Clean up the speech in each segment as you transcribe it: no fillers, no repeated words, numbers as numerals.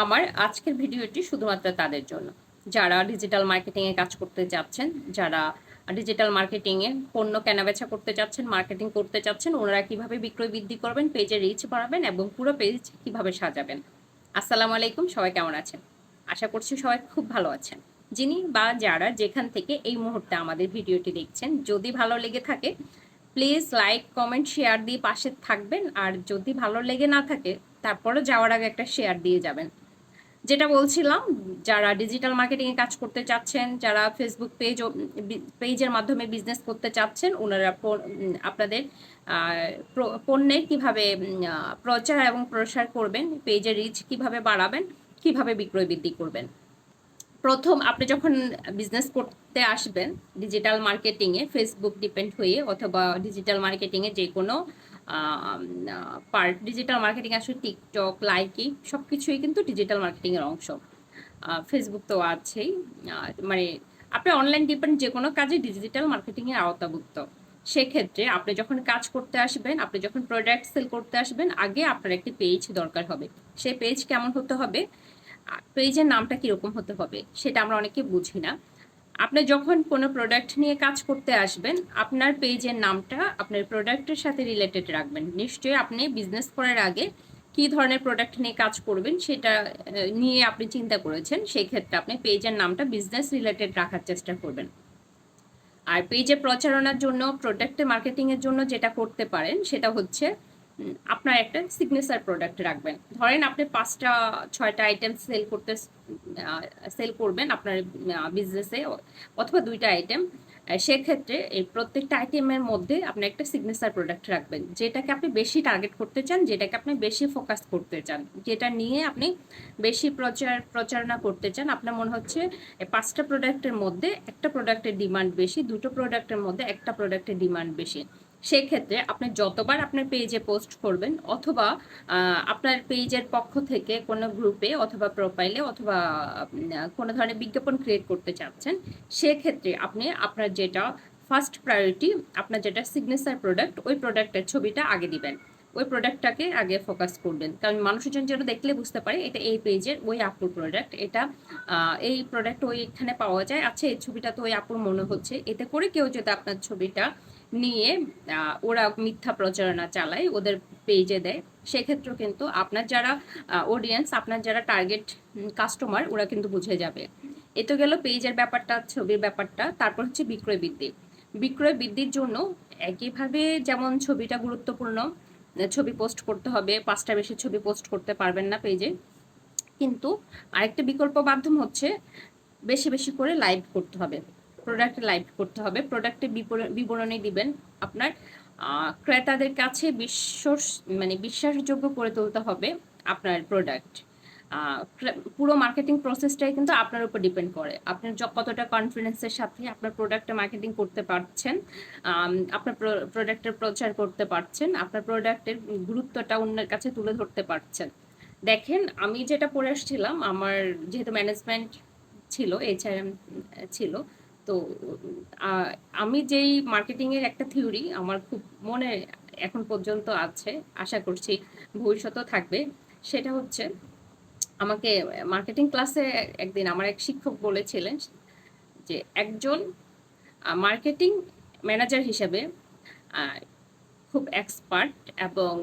আমার আজকের ভিডিওটি শুধুমাত্র তাদের জন্য যারা ডিজিটাল মার্কেটিংয়ে কাজ করতে যাচ্ছেন, যারা ডিজিটাল মার্কেটিংয়ে পণ্য কেনাবেচা করতে চাচ্ছেন, মার্কেটিং করতে চাচ্ছেন, ওনারা কিভাবে বিক্রয় বৃদ্ধি করবেন, পেজে রিচ বাড়াবেন এবং পুরো পেজ কিভাবে সাজাবেন। আসসালামু আলাইকুম, সবাই কেমন আছেন? আশা করছি সবাই খুব ভালো আছেন। যিনি বা যারা যেখান থেকে এই মুহূর্তে আমাদের ভিডিওটি দেখছেন, যদি ভালো লেগে থাকে প্লিজ লাইক, কমেন্ট, শেয়ার দিয়ে পাশে থাকবেন। আর যদি ভালো লেগে না থাকে তারপরে যাওয়ার আগে একটা শেয়ার দিয়ে যাবেন। যেটা বলছিলাম, যারা ডিজিটাল মার্কেটিং এ কাজ করতে চাচ্ছেন, যারা ফেসবুক পেজের মাধ্যমে বিজনেস করতে চাচ্ছেন, ওনারা আপনাদের পণ্যের কিভাবে প্রচার এবং প্রসার করবেন, পেজের রিচ কিভাবে বাড়াবেন, কিভাবে বিক্রয় বৃদ্ধি করবেন। প্রথম আপনি যখন বিজনেস করতে আসবেন ডিজিটাল মার্কেটিংয়ে, ফেসবুক ডিপেন্ড হয়ে অথবা ডিজিটাল মার্কেটিংয়ে যে কোনো পার্ট, ডিজিটাল মার্কেটিং আসলে টিকটক, লাইকি সব কিছুই কিন্তু ডিজিটাল মার্কেটিংয়ের অংশ। ফেসবুক তো আছেই, মানে আপনি অনলাইন ডিপেন্ড যে কোনো কাজে ডিজিটাল মার্কেটিংয়ের আওতাভুক্ত। সেক্ষেত্রে আপনি যখন কাজ করতে আসবেন, আপনি যখন প্রোডাক্ট সেল করতে আসবেন, আগে আপনার একটি পেজ দরকার হবে। সেই পেজ কেমন হতে হবে, পেজের নামটা কিরকম হতে হবে, সেটা আমরা অনেকে বুঝি না। আপনি যখন কোনো প্রোডাক্ট নিয়ে কাজ করতে আসবেন, আপনার পেজের নামটা আপনার প্রোডাক্টের সাথে রিলেটেড রাখবেন। নিশ্চয়ই আপনি বিজনেস করার আগে কি ধরনের প্রোডাক্ট নিয়ে কাজ করবেন সেটা নিয়ে আপনি চিন্তা করেছেন। সেই ক্ষেত্রে আপনি পেজের নামটা বিজনেস রিলেটেড রাখার চেষ্টা করবেন। আর পেজে প্রচারণার জন্য, প্রোডাক্টের মার্কেটিংয়ের জন্য যেটা করতে পারেন সেটা হচ্ছে আপনার একটা সিগনেচার প্রোডাক্ট রাখবেন। ধরেন আপনি 5টা 6টা আইটেম সেল করবেন আপনার বিজনেসে, অথবা 2টা আইটেম। সেক্ষেত্রে এই প্রত্যেকটা আইটেমের মধ্যে আপনি একটা সিগনেচার প্রোডাক্ট রাখবেন, যেটাকে আপনি বেশি টার্গেট করতে চান, যেটাকে আপনি বেশি ফোকাস করতে চান, যেটা নিয়ে আপনি বেশি প্রচারণা করতে চান। আপনার মনে হচ্ছে 5টা প্রোডাক্টের মধ্যে একটা প্রোডাক্টের ডিমান্ড বেশি, 2টো প্রোডাক্টের মধ্যে একটা প্রোডাক্টের ডিমান্ড বেশি। সেক্ষেত্রে আপনি যতবার আপনার পেজে পোস্ট করবেন, অথবা আপনার পেজের পক্ষ থেকে কোনো গ্রুপে অথবা প্রোফাইলে অথবা কোনো ধরনের বিজ্ঞাপন ক্রিয়েট করতে চাচ্ছেন, সেক্ষেত্রে আপনি আপনার যেটা ফার্স্ট প্রায়োরিটি, আপনার যেটা সিগনেচার প্রোডাক্ট, ওই প্রোডাক্টের ছবিটা আগে দিবেন, ওই প্রোডাক্টটাকে আগে ফোকাস করবেন। কারণ মানুষজন যেন দেখলে বুঝতে পারে এটা এই পেজের ওই আপুর প্রোডাক্ট, এটা এই প্রোডাক্ট ওইখানে পাওয়া যায়, আচ্ছা এই ছবিটা তো ওই আপুর মনে হচ্ছে। এতে করে কেউ যদি আপনার ছবিটা নিয়ে ওরা মিথ্যা প্রচারণা চালায়, ওদের পেজে দেয়, সেক্ষেত্রেও কিন্তু আপনার যারা অডিয়েন্স, আপনার যারা টার্গেট কাস্টমার, ওরা কিন্তু বুঝে যাবে। এ তো গেল পেজের ব্যাপারটা, ছবির ব্যাপারটা। তারপর হচ্ছে বিক্রয় বৃদ্ধি। বিক্রয় বৃদ্ধির জন্য একইভাবে যেমন ছবিটা গুরুত্বপূর্ণ, ছবি পোস্ট করতে হবে, 5টা বেশি ছবি পোস্ট করতে পারবেন না পেজে। কিন্তু আরেকটা বিকল্প মাধ্যম হচ্ছে বেশি বেশি করে লাইভ করতে হবে, প্রোডাক্টে লাইভ করতে হবে, প্রোডাক্টের বিবরণী দিবেন। আপনার ক্রেতাদের কাছে বিশ্বাসযোগ্য করে তুলতে হবে আপনার প্রোডাক্ট। পুরো মার্কেটিং প্রসেসটাই কিন্তু আপনার উপর ডিপেন্ড করে, আপনি কতটা কনফিডেন্সের সাথে আপনার প্রোডাক্টে মার্কেটিং করতে পারছেন, আপনার প্রোডাক্টের প্রচার করতে পারছেন, আপনার প্রোডাক্টের গুরুত্বটা অন্যের কাছে তুলে ধরতে পারছেন। দেখেন, আমি যেটা পড়ে আসছিলাম, আমার যেহেতু ম্যানেজমেন্ট ছিল, এইচআরএম ছিল, তো আহ, আমি যেই মার্কেটিং এর একটা থিওরি আমার খুব মনে এখন পর্যন্ত আছে, আশা করছি ভবিষ্যতেও থাকবে। সেটা হচ্ছে, আমাকে মার্কেটিং ক্লাসে একদিন আমার এক শিক্ষক বলেছিলেন যে একজন মার্কেটিং ম্যানেজার হিসেবে খুব এক্সপার্ট এবং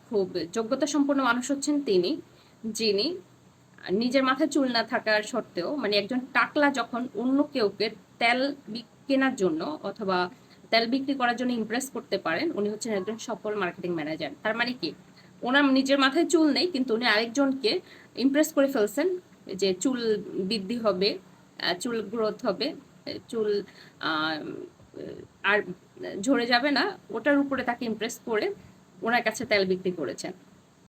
খুব যোগ্যতা সম্পন্ন মানুষ হচ্ছেন তিনি, যিনি নিজের মাথায় চুল না থাকার সত্ত্বেও, মানে একজন টাকলা যখন অন্য কেউকে তেল কেনার জন্য অথবা তেল বিক্রি করার জন্য ইমপ্রেস করতে পারেন, উনি হচ্ছেন একজন সফল মার্কেটিং ম্যানেজার। তার মানে কি, ওনার নিজের মাথায় চুল নেই কিন্তু উনি আরেকজনকে ইমপ্রেস করে ফেলছেন যে চুল বৃদ্ধি হবে, চুল গ্রোথ হবে, চুল আর ঝরে যাবে না, ওটার উপরে তাকে ইমপ্রেস করে ওনার কাছে তেল বিক্রি করেছেন।